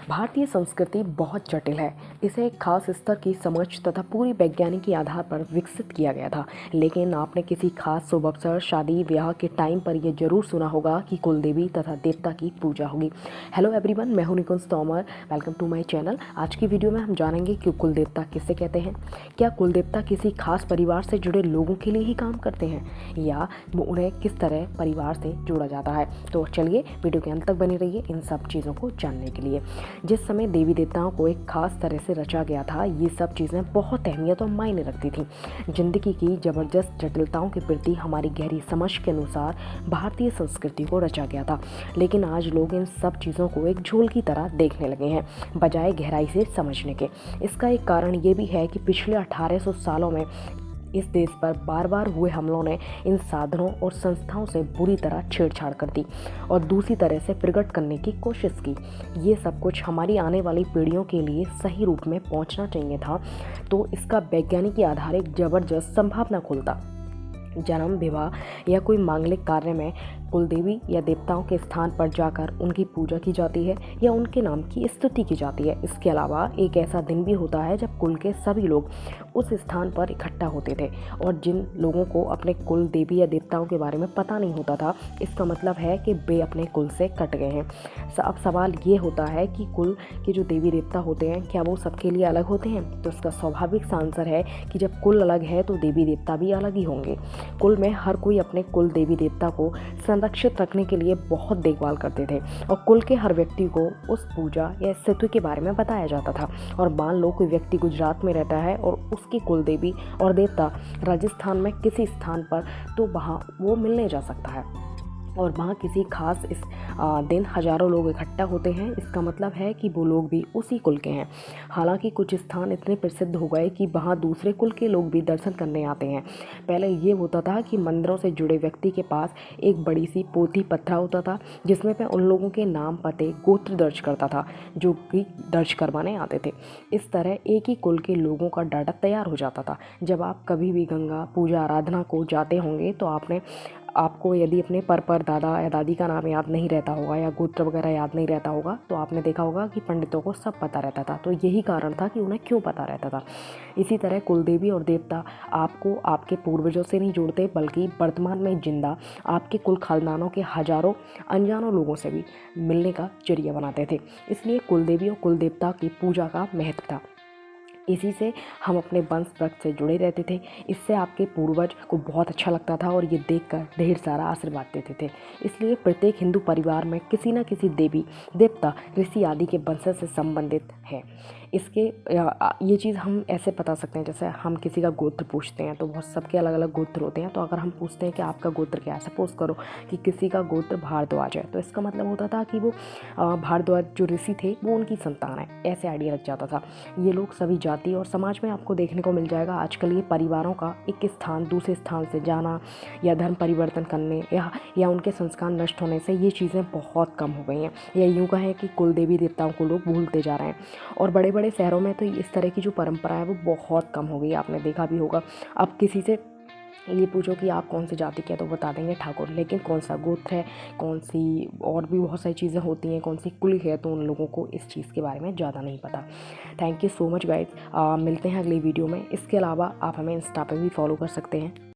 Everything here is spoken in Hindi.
भारतीय संस्कृति बहुत जटिल है। इसे एक खास स्तर की समझ तथा पूरी वैज्ञानिक आधार पर विकसित किया गया था। लेकिन आपने किसी खास शुभ अवसर, शादी ब्याह के टाइम पर यह जरूर सुना होगा कि कुल देवी तथा देवता की पूजा होगी। हेलो एवरीवन, मैं हूं Nikunj Tomar. Welcome to my channel. आज की वीडियो में हम जानेंगे कि कुल देवता किसे कहते हैं। क्या कुल देवता किसी खास परिवार से जुड़े लोगों के लिए ही काम करते हैं या उन्हें किस तरह परिवार से जोड़ा जाता है। तो चलिए वीडियो के अंत तक बने रहिए इन सब चीज़ों को जानने के लिए। जिस समय देवी देवताओं को एक खास तरह से रचा गया था, ये सब चीज़ें बहुत अहमियत और मायने रखती थी। जिंदगी की जबरदस्त जटिलताओं के प्रति हमारी गहरी समझ के अनुसार भारतीय संस्कृति को रचा गया था। लेकिन आज लोग इन सब चीज़ों को एक झोल की तरह देखने लगे हैं, बजाय गहराई से समझने के। इसका एक कारण ये भी है कि पिछले 1800 सालों में इस देश पर बार बार हुए हमलों ने इन साधनों और संस्थाओं से बुरी तरह छेड़छाड़ कर दी और दूसरी तरह से प्रकट करने की कोशिश की। ये सब कुछ हमारी आने वाली पीढ़ियों के लिए सही रूप में पहुंचना चाहिए था, तो इसका वैज्ञानिक आधार एक जबरदस्त संभावना खोलता। जन्म, विवाह या कोई मांगलिक कार्य में कुल देवी या देवताओं के स्थान पर जाकर उनकी पूजा की जाती है या उनके नाम की स्तुति की जाती है। इसके अलावा एक ऐसा दिन भी होता है जब कुल के सभी लोग उस स्थान पर इकट्ठा होते थे, और जिन लोगों को अपने कुल देवी या देवताओं के बारे में पता नहीं होता था, इसका मतलब है कि वे अपने कुल से कट गए हैं। अब सवाल ये होता है कि कुल के जो देवी देवता होते हैं, क्या वो सबके लिए अलग होते हैं? तो इसका स्वाभाविक सा आंसर है कि जब कुल अलग है तो देवी देवता भी अलग ही होंगे। कुल में हर कोई अपने कुल देवी देवता को संरक्षित रखने के लिए बहुत देखभाल करते थे, और कुल के हर व्यक्ति को उस पूजा या स्तुति के बारे में बताया जाता था। और मान लो कोई व्यक्ति गुजरात में रहता है और उसकी कुल देवी और देवता राजस्थान में किसी स्थान पर, तो वहाँ वो मिलने जा सकता है और वहाँ किसी खास इस दिन हजारों लोग इकट्ठा होते हैं। इसका मतलब है कि वो लोग भी उसी कुल के हैं। हालांकि कुछ स्थान इतने प्रसिद्ध हो गए कि वहाँ दूसरे कुल के लोग भी दर्शन करने आते हैं। पहले ये होता था कि मंदिरों से जुड़े व्यक्ति के पास एक बड़ी सी पोथी पत्रा होता था, जिसमें वह उन लोगों के नाम, पते, गोत्र दर्ज करता था जो कि दर्ज करवाने आते थे। इस तरह एक ही कुल के लोगों का डाटा तैयार हो जाता था। जब आप कभी भी गंगा पूजा आराधना को जाते होंगे तो आपको यदि अपने पर दादा या दादी का नाम याद नहीं रहता होगा या गोत्र वगैरह याद नहीं रहता होगा, तो आपने देखा होगा कि पंडितों को सब पता रहता था। तो यही कारण था कि उन्हें क्यों पता रहता था। इसी तरह कुल देवी और देवता आपको आपके पूर्वजों से नहीं जोड़ते, बल्कि वर्तमान में जिंदा आपके कुल खानदानों के हजारों अनजानों लोगों से भी मिलने का जरिया बनाते थे। इसलिए कुल देवी और कुल देवता की पूजा का महत्व था। इसी से हम अपने वंश वृक्ष से जुड़े रहते थे। इससे आपके पूर्वज को बहुत अच्छा लगता था और ये देखकर ढेर सारा आशीर्वाद देते थे। इसलिए प्रत्येक हिंदू परिवार में किसी न किसी देवी, देवता, ऋषि आदि के वंश से संबंधित है। इसके ये चीज़ हम ऐसे बता सकते हैं, जैसे हम किसी का गोत्र पूछते हैं तो बहुत सबके अलग अलग गोत्र होते हैं। तो अगर हम पूछते हैं कि आपका गोत्र क्या है, सपोज करो कि किसी का गोत्र भारद्वाज है, तो इसका मतलब होता था कि वो भारद्वाज जो ऋषि थे वो उनकी संतान है। ऐसे आइडिया लग जाता था। ये लोग सभी जाति और समाज में आपको देखने को मिल जाएगा। आजकल ये परिवारों का एक स्थान दूसरे स्थान से जाना या धर्म परिवर्तन करने या उनके संस्कार नष्ट होने से ये चीज़ें बहुत कम हो गई हैं। या यूँ कहें कि कुल देवी देवताओं को लोग भूलते जा रहे हैं। और बड़े बड़े शहरों में तो इस तरह की जो परंपरा है वो बहुत कम हो गई। आपने देखा भी होगा, अब किसी से ये पूछो कि आप कौन सी जाति के, तो बता देंगे ठाकुर, लेकिन कौन सा गोत्र है, कौन सी और भी बहुत सारी चीज़ें होती हैं, कौन सी कुल है, तो उन लोगों को इस चीज़ के बारे में ज़्यादा नहीं पता। Thank you so much guys. मिलते हैं अगली वीडियो में। इसके अलावा आप हमें इंस्टा पे भी फॉलो कर सकते हैं।